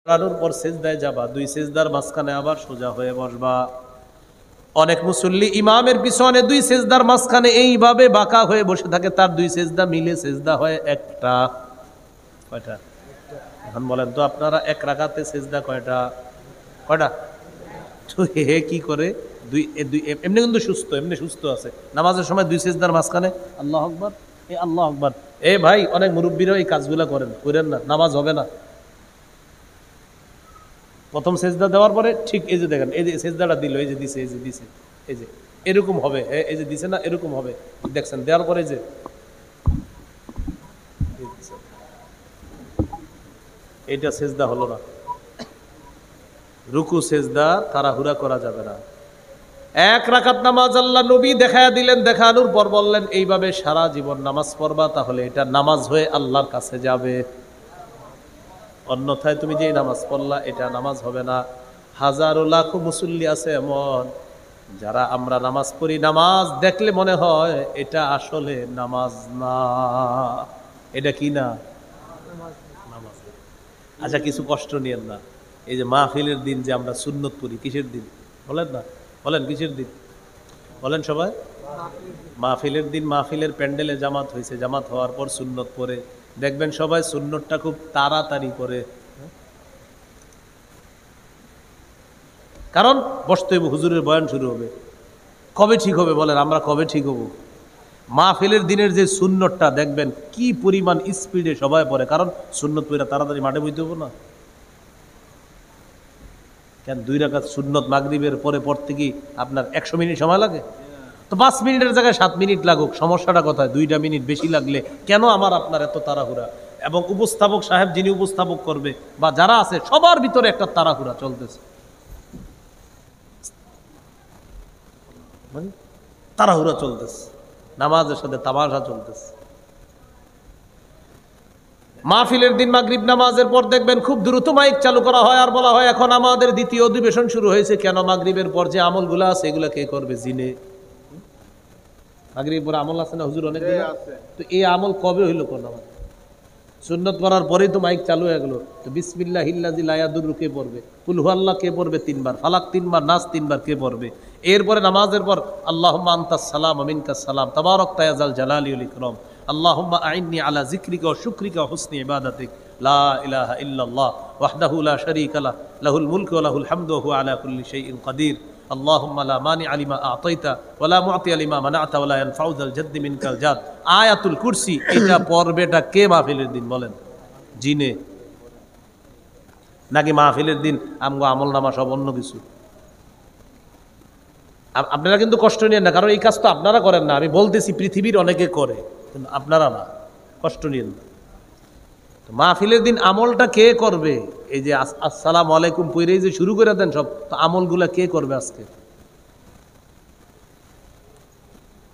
দাঁড়ানোর পর সেজদায় যাবা, দুই সেজদার মাঝখানে আবার সোজা হয়ে বসবা। অনেক মুসল্লি ইমামের পিছনে দুই সেজদার মাঝখানে এইভাবে বাঁকা হয়ে বসে থাকে, তার দুই সেজদা মিলে সেজদা হয় একটা। কয়টা? এখন বলেন তো আপনারা এক রাকাতে সেজদা কয়টা? কয়টা? তো হে কি করে? দুই এমনি কিন্তু সুস্থ, এমনি সুস্থ আছে। নামাজের সময় দুই সেজদার মাঝখানে আল্লাহু আকবার, এ আল্লাহু আকবার। এ ভাই, অনেক মুরব্বীরা এই কাজগুলো করেন না, নামাজ হবে না। প্রথম সেজদা দেওয়ার পরে ঠিক এই যে দেখেন, এই যে সেজদাটা দিল, এই যে দিছে, এই যে দিছে, এই যে এরকম হবে, এই যে দিছে না, এরকম হবে। দেখছেন দেওয়ার পরে যে এইটা সেজদা হলো না। রুকু সেজদা তাড়াহুড়া করা যাবে না। এক রাকাত নামাজ আল্লাহ নবী দেখায়া দিলেন, দেখানোর পর বললেন এইভাবে সারা জীবন নামাজ পড়বা, তাহলে এটা নামাজ হয়ে আল্লাহর কাছে যাবে। অন্যথায় তুমি যে নামাজ পড়লা এটা নামাজ হবে না। হাজারো লাখো মুসল্লি আছে এমন, যারা আমরা নামাজ পড়ি, নামাজ দেখলে মনে হয় এটা আসলে নামাজ না। এটা কি না? নামাজ। আচ্ছা, কিছু কষ্ট নিয়েন না। এই যে মাহফিলের দিন যে আমরা সুন্নত পড়ি, কিসের দিন বলেন না? বলেন কিসের দিন? বলেন সবাই। মাহফিলের দিন। মাহফিলের প্যান্ডেলে জামাত হয়েছে, জামাত হওয়ার পর সুন্নত পড়ে দেখবেন সবাই সুন্নতটা খুব তাড়াতাড়ি করে, কারণ বসতে হবে, হুজুরের বয়ান শুরু হবে। কবে ঠিক হবে বলেন? আমরা কবে ঠিক হব? মাহফিলের দিনের যে সুন্নতটা দেখবেন কি পরিমাণ স্পিডে সবাই পড়ে, কারণ সুন্নত পড়া তাড়াতাড়ি মাঠে বইতে হবো না কেন? দুই রাকাত সুন্নত মাগরিবের পরে পড়তে কি আপনার 100 মিনিট সময় লাগে? তো 5 মিনিটের জায়গায় 7 মিনিট লাগুক, সমস্যাটা কোথায়? 2টা মিনিট বেশি লাগলে কেন আমার আপনার এত তাড়াহুড়া? এবং উপস্থাপক সাহেব যিনি উপস্থাপক করবে বা যারা আছে সবার ভিতরে একটা তাড়াহুড়া চলতেছে, মানে তাড়াহুড়া চলতেছে, নামাজের সাথে তামাশা চলতেছে। মাহফিলের দিন মাগরিব নামাজের পর দেখবেন খুব দ্রুত মাইক চালু করা হয় আর বলা হয় এখন আমাদের দ্বিতীয় অধিবেশন শুরু হয়েছে। কেন? মাগরিবের পর যে আমলগুলো আছে এগুলো কে করবে? জিনে। মাগরিবের পর আমল আছে না হুজুর? অনেকগুলো। তো এই আমল কবে হইল? কোন নামাজ? সুন্নত করার পরেই তো মাইক চালু হয়ে গেল। তো বিসমিল্লাহিল্লাযী লা ইয়াদুররু কে পড়বে? কুল হুয়াল্লাহ কে পড়বে 3 বার? ফালাক 3 বার, নাস 3 বার কে পড়বে? এরপরে নামাজের পর আল্লাহুম্মা আনতাস সালাম ওয়া মিনকাস সালাম তাবারাকতা ইয়া যাল জালালি ওয়াল ইকরাম আল্লাহুম্মা আইন্নি আলা যিকরিকা ওয়া শুকরিকা ওয়া হুসনি ইবাদাতিক লা ইলাহা ইল্লাল্লাহ ওয়াহদাহু লা শারীকা লাহু লাহুল মুলকু ওয়া লাহুল হামদু ওয়া হুয়া আলা কুল্লি শাইইন কাদির আল্লাহুম্মা লা মানিআ লিমা আ'তাইতা ওয়া লা মু'তিয়া লিমা মানা'তা ওয়া লা ইয়ানফা'ু যাল জাদ্দি মিনকাল জাদ। আয়াতুল কুরসি এটা পড়বেটা কে মাহফিলের দিন বলেন? জিনে। নাকি মাহফিলের দিন আমগো আমল নামা সব অন্য কিছু? আপনারা কিন্তু কষ্ট নিয়েন না, কারণ এই কাজ তো আপনারা করেন না। আমি বলতেছি পৃথিবীর অনেকে করে, কিন্তু আপনারা না, কষ্ট নিয়েন না। মাহফিলের দিন আমলটা কে করবে? এই যে আসসালামু আলাইকুম পইরেই যে শুরু করে দেন সব, তো আমলগুলা কে করবে আজকে?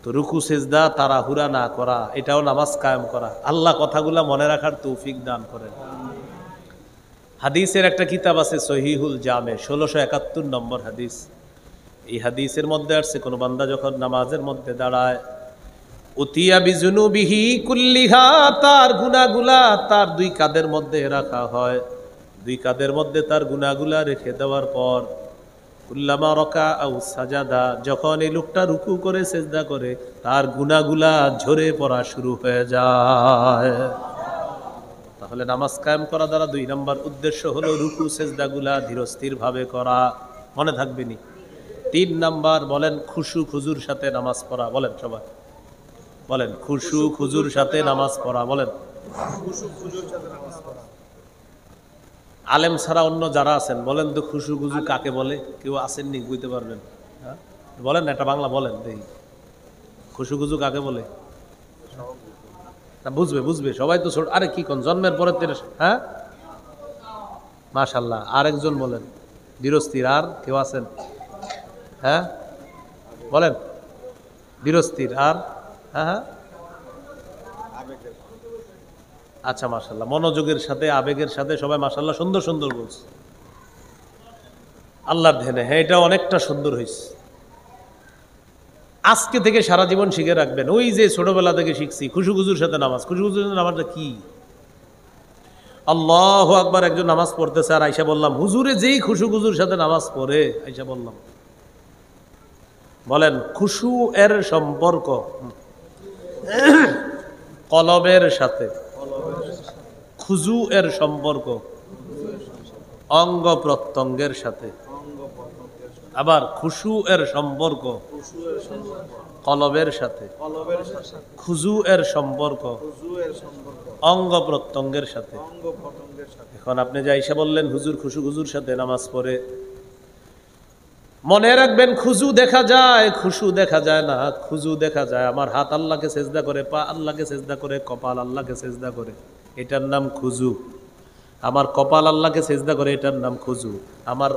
তো রুকু সেজদা তাড়াহুড়া না করা, এটাও নামাজ কায়েম করা। আল্লাহ কথাগুলা মনে রাখার তৌফিক দান করেন। হাদিসের একটা কিতাব আছে সহিহুল জামে, 1671 নম্বর হাদিস। এই হাদিসের মধ্যে আসছে কোন বান্দা যখন নামাজের মধ্যে দাঁড়ায়, উতিয়া বিজুনুবিহি কুল্লিহা, তার গুনাহগুলা তার দুই কাঁধের মধ্যে রাখা হয়। দুই কাঁধের মধ্যে তার গুনাহগুলা রেখে দেওয়ার পর কুল্লামা রাকা আও সাজাদা, যখন এই লোকটা রুকু করে সেজদা করে তার গুনাহগুলা ঝরে পড়া শুরু হয়ে যায়। তাহলে নামাজ কায়েম করা দ্বারা 2 নম্বর উদ্দেশ্য হলো রুকু সেজদাগুলা ধীরস্থির ভাবে করা, মনে থাকবে নি। 3 নম্বর বলেন খুশু খুজুর সাথে নামাজ পড়া। বলেন সবাই, বলেন খুশু খুজুর সাথে নামাজ পড়া। বলেন আলেম ছাড়া অন্য যারা আছেন বলেন তো খুশু খুজু কাকে বলে? কেউ আসেননি বুঝতে পারবেন? হ্যাঁ বলেন না, এটা বাংলা বলেন দেখি। খুশু খুজু কাকে বলে? বুঝবে বুঝবে সবাই তো ছোট। আরে কি কোন জন্মের পরে? হ্যাঁ মাশাআল্লাহ। আরেকজন বলেন ধীরস্থির। আর কেউ আছেন? হ্যাঁ বলেন ধীরস্থির। আর হ্যাঁ হ্যাঁ আচ্ছা মাশাআল্লাহ, মনোযোগের সাথে আবেগের সাথে সবাই মাশাআল্লাহ সুন্দর সুন্দর বলছে। আল্লাহর ধ্যানে, হ্যাঁ এটা অনেকটা সুন্দর হয়েছে। আজকে থেকে সারা জীবন শিখে রাখবেন। ওই যে ছোটবেলা থেকে শিখছি খুশু খুজুর সাথে নামাজ। খুশু খুজুর সাথে নামাজটা কি? আল্লাহু আকবার, একজন নামাজ পড়তেছে আর আইসা বললাম হুজুরে যেই খুশু খুজুর সাথে নামাজ পড়ে, আইসা বললাম, বলেন খুশু এর সম্পর্ক কলবের সাথে, খুজু এর সম্পর্ক অঙ্গ প্রত্যঙ্গের সাথে, আবার খুশু এর সম্পর্ক কলবের সাথে, খুজু এর সম্পর্ক অঙ্গ প্রত্যঙ্গের সাথে। এখন আপনি যে আইসা বললেন হুজুর খুশু খুজুর সাথে নামাজ পড়ে, মনে রাখবেন খুজু দেখা যায়, খুশু দেখা যায় না। খুজু দেখা যায়, আমার হাত আল্লাহকে সেজদা করে, পা আল্লাহকে সেজদা করে, কপাল আল্লাহকে সেজদা করে, এটার নাম খুজু। আমার কপাল আল্লাহকে সেজদা করে, এটার নাম খুজু। আমার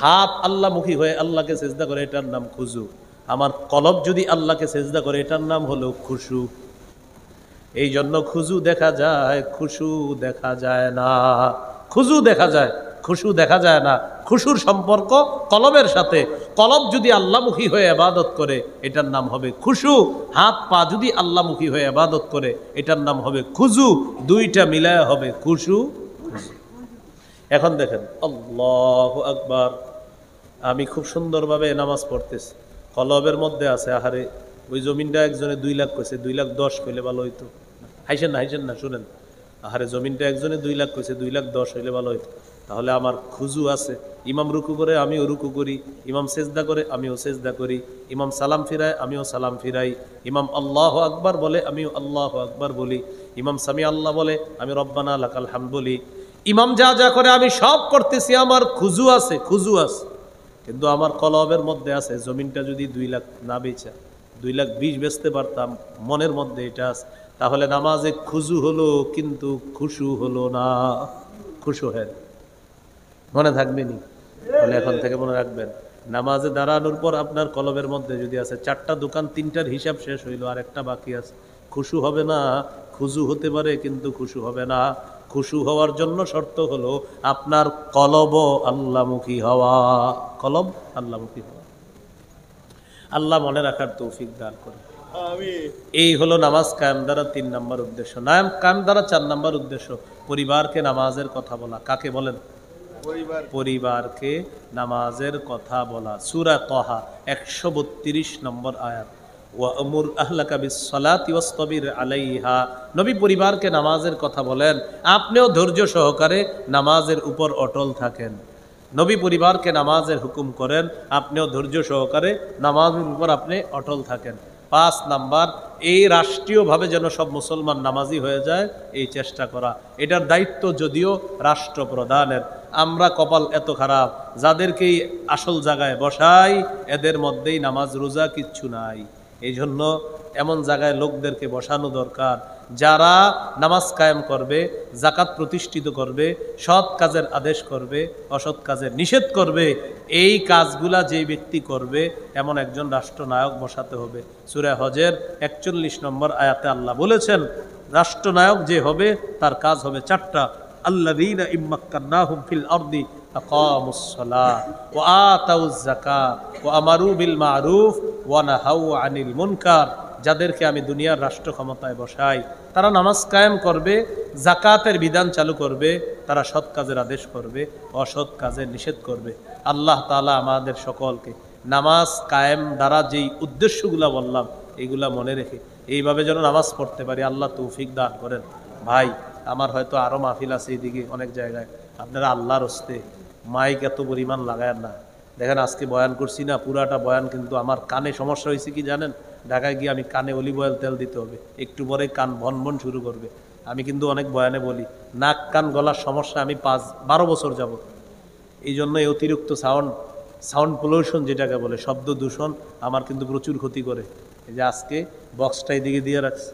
হাত আল্লাহমুখী হয়ে আল্লাহকে সেজদা করে, এটার নাম খুজু। আমার কলব যদি আল্লাহকে সেজদা করে, এটার নাম হলো খুশু। এই জন্য খুজু দেখা যায়, খুশু দেখা যায় না। খুজু দেখা যায়, খুশু দেখা যায় না। খুশুর সম্পর্ক কলবের সাথে। কলব যদি আল্লাহমুখী হয়ে ইবাদত করে, এটার নাম হবে খুশু। হাত পা যদি আল্লাহমুখী হয়ে ইবাদত করে, এটার নাম হবে খুজু। দুইটা মিলায় হবে খুশু। এখন দেখেন, আল্লাহু আকবার, আমি খুব সুন্দরভাবে নামাজ পড়তেছি, কলবের মধ্যে আছে আহারে ওই জমিনটা একজনে 2 লাখ কইছে, 2 লাখ 10 হইলে ভালো হইতো। হাইছেন না, শুনেন, আহারে জমিনটা একজনে 2 লাখ কইছে, 2 লাখ 10 হইলে ভালো হইতো। তাহলে আমার খুজু আছে, ইমাম রুকু করে আমিও রুকু করি, ইমাম সেজদা করে আমিও সেজদা করি, ইমাম সালাম ফিরায় আমিও সালাম ফিরাই, ইমাম আল্লাহু আকবার বলে আমিও আল্লাহু আকবার বলি, ইমাম সামি আল্লাহ বলে আমি রব্বানা লাকাল হামদ বলি। ইমাম যা যা করে আমি সব করতেছি, আমার খুজু আছে, খুজু আছে। কিন্তু আমার কলবের মধ্যে আছে, জমিনটা যদি 2 লাখ না বেচা 2 লাখ 20 বেচতে পারতাম, মনের মধ্যে এটা আছে, তাহলে নামাজে খুজু হলো কিন্তু খুশু হলো না। খুশু হয়, মনে থাকবে নি? তাহলে এখন থেকে মনে রাখবেন, নামাজে দাঁড়ানোর পর আপনার কলবের মধ্যে যদি আছে 4টা দোকান, 3টার হিসাব শেষ হইলো, আর একটা বাকি আছে, খুশু হবে না। খুজু হতে পারে কিন্তু খুশু হবে না। খুশু হওয়ার জন্য শর্ত হলো আপনার কলব আল্লাহমুখী হওয়া, কলব আল্লাহমুখী হওয়া। আল্লাহ মনে রাখার তৌফিক দান করে। এই হলো নামাজ কায়েম দ্বারা 3 নম্বর উদ্দেশ্য। নামাজ কায়েম দ্বারা 4 নম্বর উদ্দেশ্য, পরিবারকে নামাজের কথা বলা। কাকে বলেন? পরিবারকে নামাজের কথা বলা। সূরা তাহা 132 নম্বর আয়াত, ওয়া'মুর আহলাকা বিস-সালাতি ওয়াসতাবির আলাইহা। নবী পরিবারকে নামাজের কথা বলেন, আপনিও ধৈর্য সহকারে নামাজের উপর অটল থাকেন। নবী পরিবারকে নামাজের হুকুম করেন, আপনিও ধৈর্য সহকারে নামাজের উপর আপনি অটল থাকেন। 5 নাম্বার, এই রাষ্ট্রীয়ভাবে যেন সব মুসলমান নামাজি হয়ে যায়, এই চেষ্টা করা। এটার দায়িত্ব যদিও রাষ্ট্রপ্রধানের। আমরা কপাল এত খারাপ, যাদেরকেই আসল জায়গায় বসাই এদের মধ্যেই নামাজ রোজা কিচ্ছু নাই। এই জন্য এমন জায়গায় লোকদেরকে বসানো দরকার, যারা নামাজ কায়েম করবে, জাকাত প্রতিষ্ঠিত করবে, সৎ কাজের আদেশ করবে, অসৎ কাজের নিষেধ করবে। এই কাজগুলা যে ব্যক্তি করবে, এমন একজন রাষ্ট্রনায়ক বসাতে হবে। সূরা হজের 41 নম্বর আয়াতে আল্লাহ বলেছেন, রাষ্ট্রনায়ক যে হবে তার কাজ হবে 4টা। আল্লাযীনা ইম্মাক্কান্নাহুম ফিল আরদি আকামুস সালাহ ওয়া আতাউজ যাকাত ওয়া আমারু বিল মারুফ ওয়া নাহাউ আনিল মুনকার। যাদেরকে আমি দুনিয়ার রাষ্ট্র ক্ষমতায় বসাই, তারা নামাজ কায়েম করবে, জাকাতের বিধান চালু করবে, তারা সৎ কাজের আদেশ করবে, অসৎ কাজের নিষেধ করবে। আল্লাহ তাআলা আমাদের সকলকে নামাজ কায়েম দ্বারা যেই উদ্দেশ্যগুলা বললাম, এইগুলা মনে রেখে এইভাবে যেন নামাজ পড়তে পারি, আল্লাহ তৌফিক দান করেন। ভাই, আমার হয়তো আরও মাহফিল আছে এইদিকে অনেক জায়গায়, আপনারা আল্লাহর হস্তে মাইক এত পরিমাণ লাগায়েন না। দেখেন আজকে বয়ান করছি না, পুরাটা বয়ান কিন্তু আমার কানে সমস্যা হয়েছে কি জানেন? ঢাকায় গিয়ে আমি কানে অলিভ অয়েল তেল দিতে হবে, একটু পরে কান ভন শুরু করবে। আমি কিন্তু অনেক বয়ানে বলি নাক কান গলার সমস্যা আমি 5-12 বছর যাব। এই জন্য এই অতিরিক্ত সাউন্ড পলিউশন যেটাকে বলে, শব্দ দূষণ, আমার কিন্তু প্রচুর ক্ষতি করে। এই যে আজকে বক্সটা এদিকে দিয়ে রাখছে,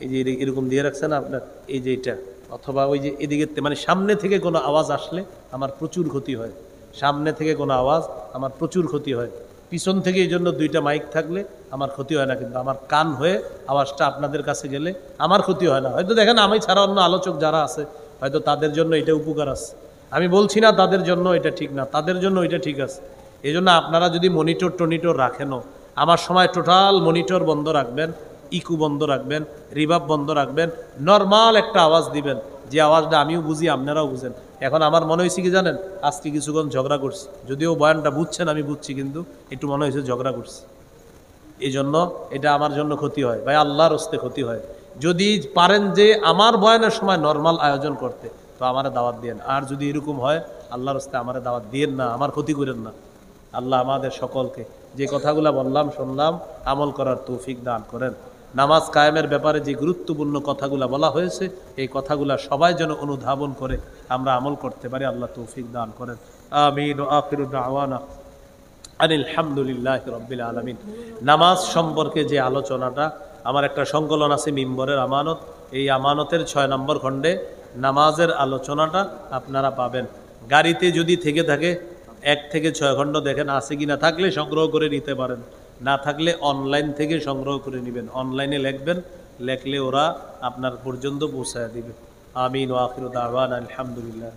এই যে এরকম দিয়ে রাখছে না আপনার, এই যে এটা, অথবা ওই যে এদিকে, মানে সামনে থেকে কোনো আওয়াজ আসলে আমার প্রচুর ক্ষতি হয়। সামনে থেকে কোনো আওয়াজ আমার প্রচুর ক্ষতি হয়। পিছন থেকে এই জন্য 2টা মাইক থাকলে আমার ক্ষতি হয় না, কিন্তু আমার কান হয়ে আওয়াজটা আপনাদের কাছে গেলে আমার ক্ষতি হয় না। হয়তো দেখেন আমি ছাড়া অন্য আলোচক যারা আছে, হয়তো তাদের জন্য এটা উপকার আছে। আমি বলছি না তাদের জন্য এটা ঠিক না, তাদের জন্য এটা ঠিক আছে। এই জন্য আপনারা যদি মনিটর রাখেনও, আমার সময় টোটাল মনিটর বন্ধ রাখবেন, ইকু বন্ধ রাখবেন, রিভাব বন্ধ রাখবেন, নর্মাল একটা আওয়াজ দিবেন, যে আওয়াজটা আমিও বুঝি আপনারাও বুঝেন। এখন আমার মনে হয়েছে কি জানেন, আজকে কিছুক্ষণ ঝগড়া করছি, যদিও বয়ানটা বুঝছেন আমি বুঝছি, কিন্তু একটু মনে হয়েছে ঝগড়া করছি। এই জন্য এটা আমার জন্য ক্ষতি হয় ভাই, আল্লাহর হস্তে ক্ষতি হয়। যদি পারেন যে আমার বয়ানের সময় নর্মাল আয়োজন করতে, তো আমারে দাওয়াত দিয়েন। আর যদি এরকম হয়, আল্লাহর হস্তে আমারে দাওয়াত দিয়েন না, আমার ক্ষতি করেন না। আল্লাহ আমাদের সকলকে যে কথাগুলো বললাম শুনলাম আমল করার তৌফিক দান করেন। নামাজ কায়েমের ব্যাপারে যে গুরুত্বপূর্ণ কথাগুলো বলা হয়েছে, এই কথাগুলো সবাই যেন অনুধাবন করে আমরা আমল করতে পারি, আল্লাহ তৌফিক দান করেন। আমিন। আখিরু দাওয়ানা আলহামদুলিল্লাহি রাব্বিল আলামিন। নামাজ সম্পর্কে যে আলোচনাটা, আমার একটা সংকলন আছে মিম্বরের আমানত, এই আমানতের 6 নম্বর খণ্ডে নামাজের আলোচনাটা আপনারা পাবেন। গাড়িতে যদি থেকে থাকে 1 থেকে 6 খণ্ড দেখেন আছে কি না, থাকলে সংগ্রহ করে নিতে পারেন, না থাকলে অনলাইন থেকে সংগ্রহ করে নেবেন। অনলাইনে লিখবেন, লেখলে ওরা আপনার পর্যন্ত পৌঁছায় দিবে। আমিন। ওয়া আখিরু দাওয়ানা আলহামদুলিল্লাহ।